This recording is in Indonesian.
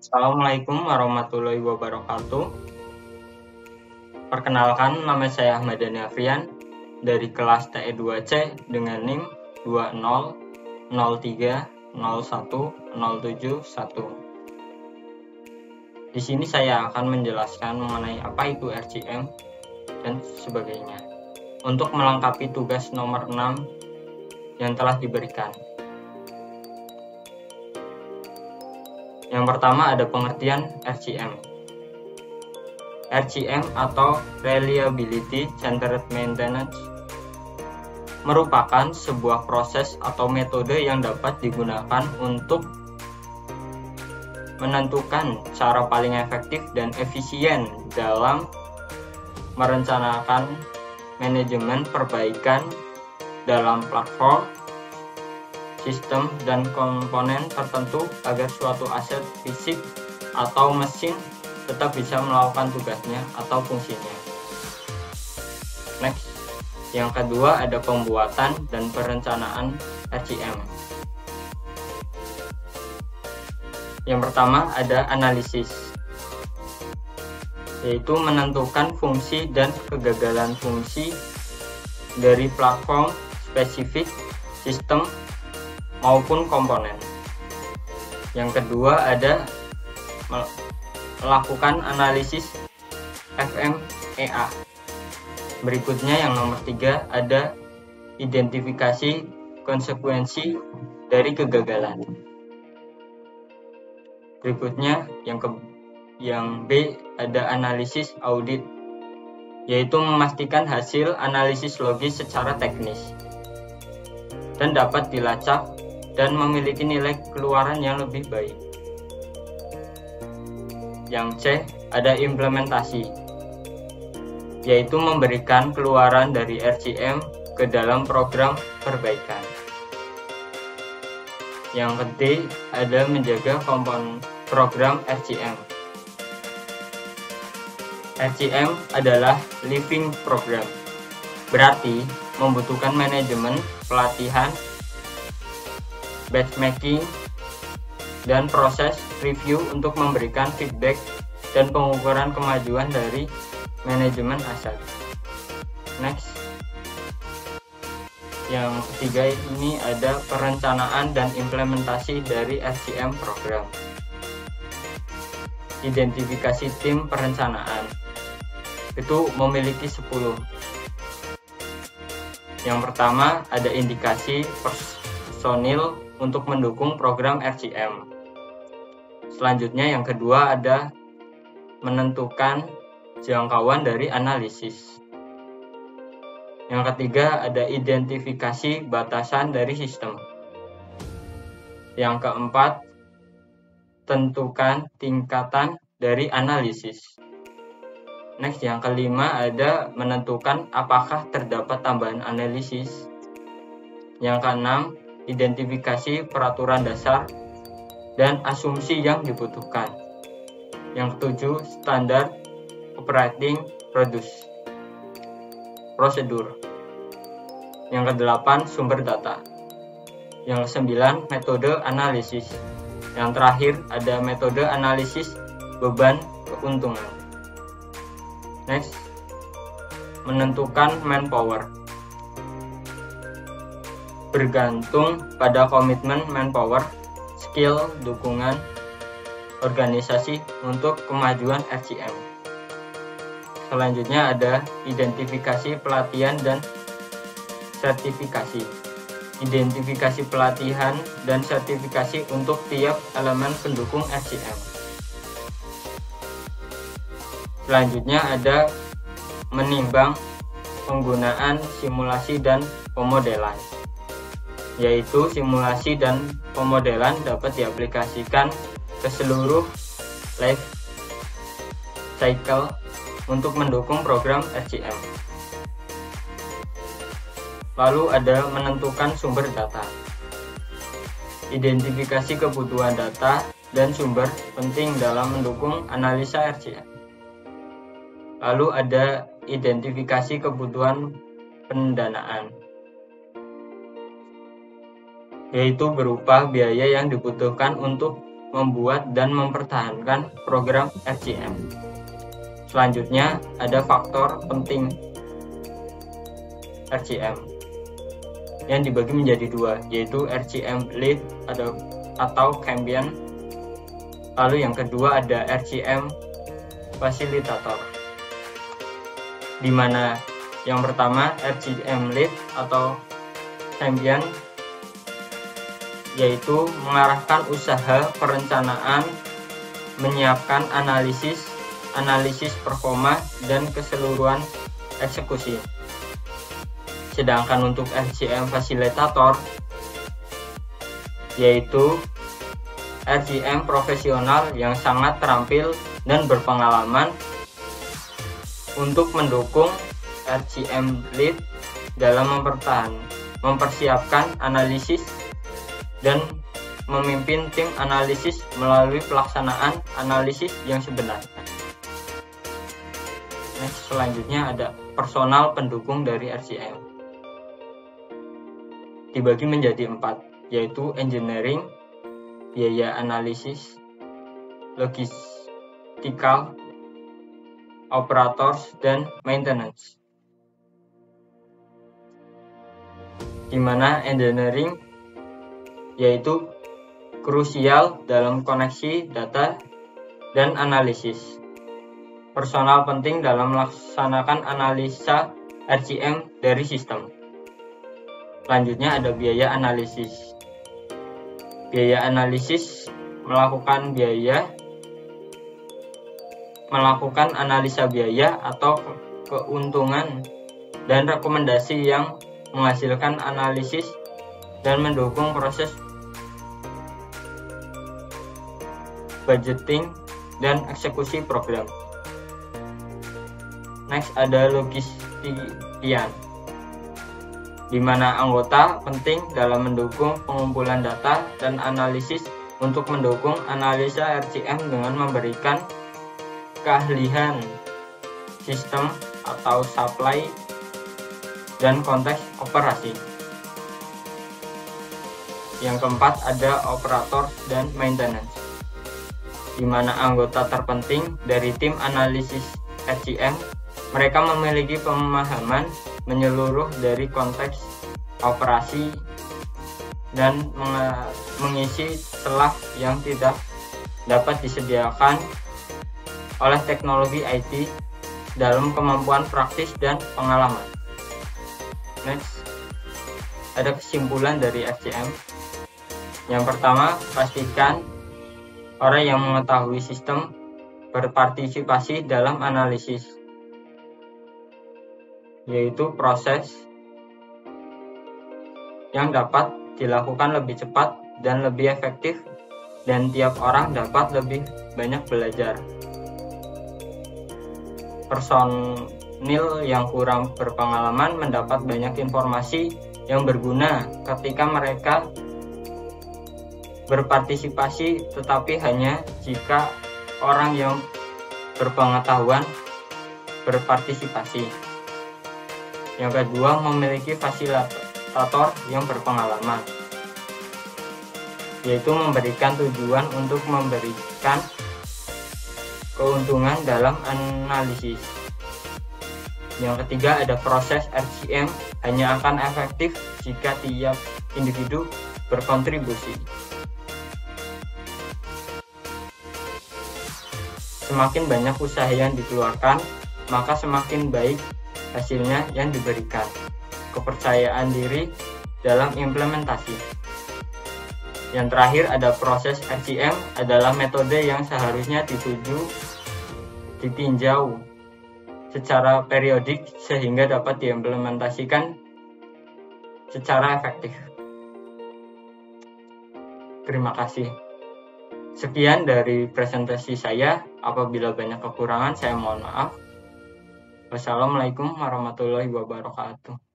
Assalamualaikum warahmatullahi wabarakatuh. Perkenalkan, nama saya Ahmad Dhani Afrian dari kelas TE2C dengan NIM 2003010771. Di sini saya akan menjelaskan mengenai apa itu RCM dan sebagainya untuk melengkapi tugas nomor 6 yang telah diberikan. Yang pertama ada pengertian RCM. RCM atau Reliability Centered Maintenance merupakan sebuah proses atau metode yang dapat digunakan untuk menentukan cara paling efektif dan efisien dalam merencanakan manajemen perbaikan dalam platform, sistem, dan komponen tertentu agar suatu aset fisik atau mesin tetap bisa melakukan tugasnya atau fungsinya. Next, yang kedua ada pembuatan dan perencanaan RCM. Yang pertama ada analisis, yaitu menentukan fungsi dan kegagalan fungsi dari platform spesifik, sistem, maupun komponen. Yang kedua ada melakukan analisis FMEA. Berikutnya yang nomor 3 ada identifikasi konsekuensi dari kegagalan. Berikutnya yang B ada analisis audit, yaitu memastikan hasil analisis logis secara teknis dan dapat dilacak dan memiliki nilai keluaran yang lebih baik. Yang C ada implementasi, yaitu memberikan keluaran dari RCM ke dalam program perbaikan. Yang D ada menjaga komponen program RCM. RCM adalah living program, berarti membutuhkan manajemen, pelatihan, benchmarking, dan proses review untuk memberikan feedback dan pengukuran kemajuan dari manajemen aset. Next, yang ketiga ini ada perencanaan dan implementasi dari RCM program. Identifikasi tim perencanaan itu memiliki 10. Yang pertama ada indikasi personil untuk mendukung program RCM. Selanjutnya yang kedua ada menentukan jangkauan dari analisis. Yang ketiga ada identifikasi batasan dari sistem. Yang keempat, tentukan tingkatan dari analisis. Next, yang kelima ada menentukan apakah terdapat tambahan analisis. Yang keenam, identifikasi peraturan dasar dan asumsi yang dibutuhkan. Yang ketujuh, standar operating prosedur. Yang kedelapan, sumber data. Yang kesembilan, metode analisis. Yang terakhir ada metode analisis beban keuntungan. Next, menentukan manpower. Bergantung pada komitmen manpower, skill, dukungan organisasi untuk kemajuan RCM. Selanjutnya ada identifikasi pelatihan dan sertifikasi. Identifikasi pelatihan dan sertifikasi untuk tiap elemen pendukung RCM. Selanjutnya ada menimbang penggunaan simulasi dan pemodelan, yaitu simulasi dan pemodelan dapat diaplikasikan ke seluruh life cycle untuk mendukung program RCM. Lalu ada menentukan sumber data. Identifikasi kebutuhan data dan sumber penting dalam mendukung analisa RCM. Lalu ada identifikasi kebutuhan pendanaan, yaitu berupa biaya yang dibutuhkan untuk membuat dan mempertahankan program RCM. Selanjutnya ada faktor penting RCM yang dibagi menjadi dua, yaitu RCM lead atau champion. Lalu yang kedua ada RCM fasilitator, di mana yang pertama RCM lead atau champion yaitu mengarahkan usaha perencanaan, menyiapkan analisis performa dan keseluruhan eksekusi. Sedangkan untuk RCM fasilitator yaitu RCM profesional yang sangat terampil dan berpengalaman untuk mendukung RCM lead dalam mempersiapkan analisis dan memimpin tim analisis melalui pelaksanaan analisis yang sebenarnya. Selanjutnya ada personal pendukung dari RCM. Dibagi menjadi 4, yaitu engineering, biaya analisis, logistikal, operators, dan maintenance. Di mana engineering yaitu krusial dalam koneksi data dan analisis. Personal penting dalam melaksanakan analisa RCM dari sistem. Selanjutnya ada biaya analisis. Biaya analisis melakukan analisa biaya atau keuntungan dan rekomendasi yang menghasilkan analisis dan mendukung proses budgeting dan eksekusi program. Next ada logistician, di mana anggota penting dalam mendukung pengumpulan data dan analisis untuk mendukung analisa RCM dengan memberikan keahlian sistem atau supply dan konteks operasi. Yang keempat ada operator dan maintenance, di mana anggota terpenting dari tim analisis RCM, mereka memiliki pemahaman menyeluruh dari konteks operasi dan mengisi celah yang tidak dapat disediakan oleh teknologi IT dalam kemampuan praktis dan pengalaman. Next, ada kesimpulan dari RCM. Yang pertama, pastikan orang yang mengetahui sistem berpartisipasi dalam analisis, yaitu proses yang dapat dilakukan lebih cepat dan lebih efektif, dan tiap orang dapat lebih banyak belajar. Personil yang kurang berpengalaman mendapat banyak informasi yang berguna ketika mereka berpartisipasi, tetapi hanya jika orang yang berpengetahuan berpartisipasi. Yang kedua, memiliki fasilitator yang berpengalaman, yaitu memberikan tujuan untuk memberikan keuntungan dalam analisis. Yang ketiga, ada proses RCM hanya akan efektif jika tiap individu berkontribusi. Semakin banyak usaha yang dikeluarkan, maka semakin baik hasilnya yang diberikan. Kepercayaan diri dalam implementasi. Yang terakhir ada proses RCM adalah metode yang seharusnya ditinjau secara periodik sehingga dapat diimplementasikan secara efektif. Terima kasih. Sekian dari presentasi saya. Apabila banyak kekurangan, saya mohon maaf. Wassalamualaikum warahmatullahi wabarakatuh.